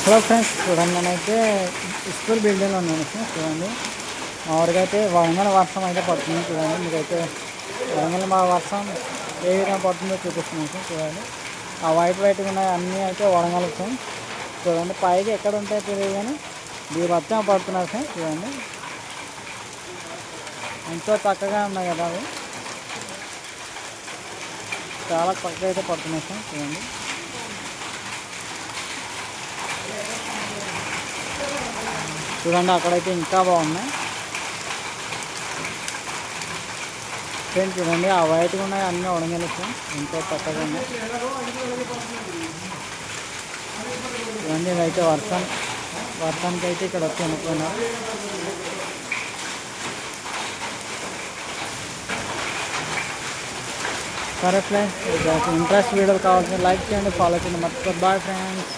Hello friends, చూడండి నేనైతే school బిల్డింగ్లో ఉన్నాను ఫ్రెండ్స్. చూడండి మామూలుగా అయితే వరంగల్ వర్షం అయితే పడుతుంది. చూడండి మీకైతే వరంగల్ మా వర్షం ఏ విధంగా పడుతుందో చూపిస్తున్నాను ఫ్రెండ్స్. చూడండి ఆ వైట్ ఉన్నాయి అన్నీ అయితే వరంగల్ ఫ్రెండ్స్. చూడండి పైకి ఎక్కడ ఉంటాయో తెలియదు కానీ బీభత్సంగా పడుతున్నారు ఫ్రెండ్స్. చూడండి ఎంతో చక్కగా ఉన్నాయి కదా, అవి చాలా చక్కగా అయితే పడుతున్నాయి ఫ్రెండ్స్. చూడండి చూడండి అక్కడైతే ఇంకా బాగున్నాయి ఫ్రెండ్స్. చూడండి ఆ వైట్గా ఉన్నాయి అన్నీ వడంగల్ ఫ్రెండ్స్, ఎంతో చక్కగా ఉన్నాయి. చూడండి ఇదైతే వర్షానికి అయితే ఇక్కడ వచ్చి అనుకున్నారు. సరే ఫ్రెండ్స్, ఇంట్రెస్ట్ వీడియోలు కావాల్సిన లైక్ చేయండి, ఫాలో చేయండి, మర్చిపోద్దు. Bye friends.